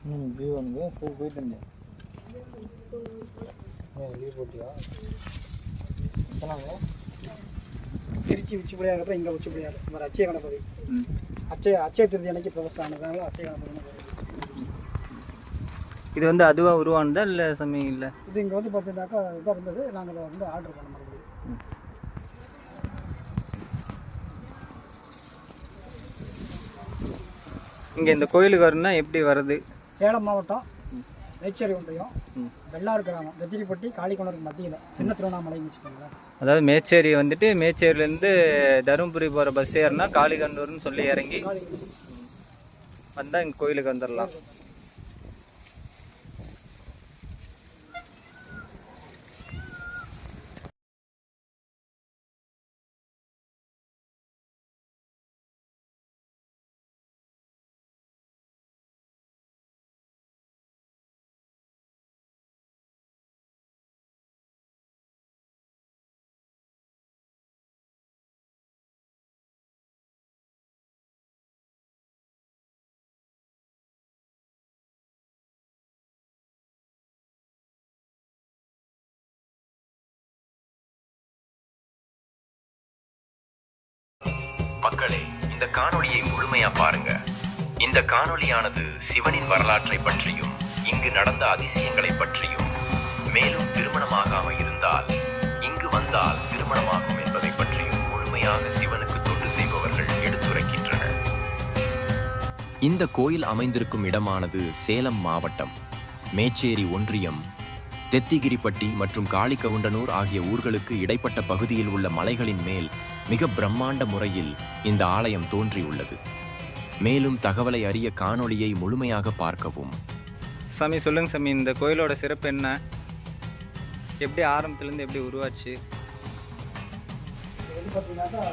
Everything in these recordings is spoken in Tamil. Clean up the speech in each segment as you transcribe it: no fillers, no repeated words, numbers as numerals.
வந்து ஸ்கூல் போயிட்டு இருந்தேன். லீவ் போட்டியா? திருச்சி உச்சிப்படியாக அப்புறம் இங்கே உச்சிப்படியாக இந்த மாதிரி அச்சய கணபதி அச்சய திருதி அன்னைக்கு பிரதேசம் ஆனதுனால அச்சய கணபதி. இது வந்து அதுவாக உருவானதா இல்லை சமயம் இல்லை? இது இங்கே வந்து பார்த்தீங்கன்னாக்கா இதாக இருந்தது. நாங்கள் அதை வந்து ஆர்டர் பண்ண முடியும். இங்கே இந்த கோயிலுக்கு வரணும்னா எப்படி வர்றது? சேலம் மாவட்டம் மேச்சேரி ஒன்றியம் வெள்ளாறு கிராமம் வெத்திரிப்பட்டி காளிக்கொணருக்கு மத்தியில் சின்ன திருவண்ணாமலைன்னு வச்சுக்கோங்களேன். அதாவது மேச்சேரி வந்துட்டு மேச்சேரியிலேருந்து தருமபுரி போகிற பஸ் ஏறினா காளிகண்டூர்னு சொல்லி இறங்கி வந்தால் இங்கே கோயிலுக்கு வந்துடலாம். மக்களே, இந்த காணொளியை முழுமையா பாருங்க. இந்த காணொளியானது சிவனின் வரலாற்றை பற்றியும் இங்கு நடந்த அதிசயங்களை பற்றியும், மேலும் திருமணமாகாம இருந்தால் இங்கு வந்தால் திருமணமாகும் என்பதை பற்றியும் முழுமையாக சிவனுக்கு தொண்டு செய்பவர்கள் எடுத்துரைக்கின்றனர். இந்த கோயில் அமைந்திருக்கும் இடமானது சேலம் மாவட்டம் மேச்சேரி ஒன்றியம் தெத்திகிரிப்பட்டி மற்றும் காளிகவுண்டனூர் ஆகிய ஊர்களுக்கு இடைப்பட்ட பகுதியில் உள்ள மலைகளின் மேல் மிக பிரம்மாண்ட முறையில் இந்த ஆலயம் தோன்றியுள்ளது. மேலும் தகவலை அறிய காணொளியை முழுமையாக பார்க்கவும். சாமி சொல்லுங்க சாமி, இந்த கோயிலோட சிறப்பு என்ன? எப்படி ஆரம்பத்துலேருந்து எப்படி உருவாச்சு? இது பார்த்தீங்கன்னாக்கா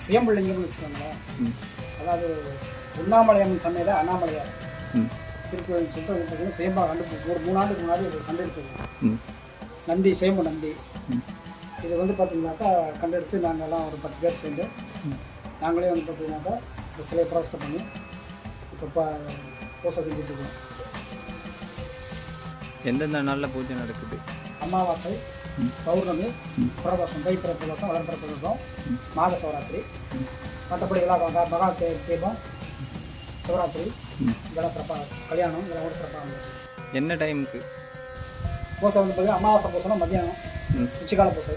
சுயம்புலிங்கம்னு வச்சுக்கோங்களேன். அதாவது உண்ணாமலையம் சமையல அண்ணாமலையார் திருக்கோயில் சொல்லிட்டு பார்த்தீங்கன்னா சுயம்பா ஒரு 3 ஆண்டுக்கு முன்னாடி கண்டெடுத்தது. நந்தி சுயம்பு நந்தி. இது வந்து பார்த்தீங்கன்னாக்கா கண்டெடுத்து நாங்கள்லாம் ஒரு 10 பேர் சேர்ந்து நாங்களே வந்து பார்த்தீங்கன்னாக்கா இந்த சிலையை பிரதிஷ்டை பண்ணி இப்போ பூசை செஞ்சுட்ருக்கோம். எந்தெந்த நாளில் பூஜை நடக்குது? அமாவாசை, பௌர்ணமி, பிரதோஷம், தைப்பிர பிரதோஷம், வளர்ப்பிற பிரதோஷம், மாக சிவராத்திரி, மற்றபடி எல்லாம் மகா தீபம், சிவராத்திரி இதெல்லாம் சிறப்பாக, கல்யாணம் இதெல்லாம் கூட சிறப்பாக. என்ன டைமுக்கு பூசை வந்து பார்த்தீங்கன்னா அமாவாசை பூசைனா மத்தியானம் உச்சிக்கால பூசை.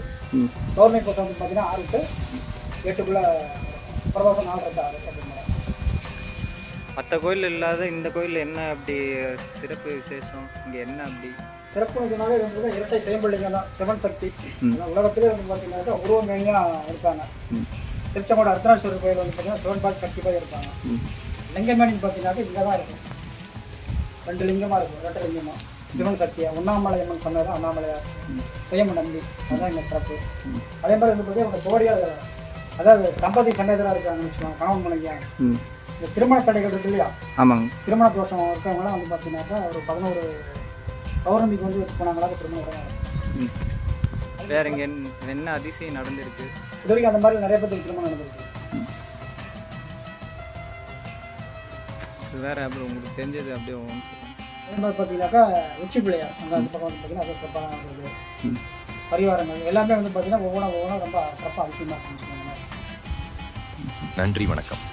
பௌர்ணமி பூசை வந்து பார்த்தீங்கன்னா 6 to 8க்குள்ளே, பிரதோஷம் 4 to 6 அப்படின்னு. மற்ற கோயில் இல்லாத இந்த கோயிலில் என்ன அப்படி சிறப்பு விசேஷம்? இங்கே என்ன அப்படி சிறப்புன்னு சொன்னாலே வந்து இரட்டை சுயம்புலிங்கம் தான், சிவன் சக்தி. உலகத்திலே வந்து பார்த்தீங்கன்னாக்கா உருவமேனியாக இருக்காங்க. திருச்செங்கோடு அர்த்தநாதீஸ்வரர் கோயில் வந்து பார்த்தீங்கன்னா சிவன் பால் சக்தி போய் இருக்காங்க. லிங்கமேனின்னு பார்த்தீங்கன்னாக்கா இங்கே தான் இருக்கும். 2 லிங்கமாக இருக்கும், இரட்டை லிங்கமாக. சிவன் சக்தியா உண்ணாமலையம்மன் சொன்னது அண்ணாமலையார் சுயம்பு நம்பி, அதுதான் இங்கே சிறப்பு. அதே மாதிரி வந்து பார்த்தீங்கன்னா ஜோடியாக, அதாவது தம்பதி சன்னதியாக இருக்காங்கன்னு வச்சுக்கோங்க, கணவன் மனைவியா. இந்த திருமண தடைகள் இருக்கு இல்லையா? ஆமாங்க. திருமண தோஷம் இருக்கவங்களாம் வந்து பார்த்தீங்கன்னாக்கா ஒரு 11 பௌர்ணமிக்கு வந்து போனாங்களா திருமணம். வேற இங்கே என்ன அதிசயம் நடந்திருக்கு? இது வரைக்கும் அந்த மாதிரி நிறைய பேருக்கு திருமணம் நடந்திருக்கு. வேற அப்படி உங்களுக்கு தெரிஞ்சது அப்படியே அதே மாதிரி பார்த்தீங்கன்னாக்கா உச்சி பிள்ளையார் அங்கே அந்த பக்கம் வந்து பார்த்தீங்கன்னா அது சிறப்பான பரிவாரங்கள் எல்லாமே வந்து பார்த்தீங்கன்னா ஒவ்வொன்றா ரொம்ப சிறப்பாக அதிசயமாக இருக்குன்னு சொல்லுவாங்க. நன்றி, வணக்கம்.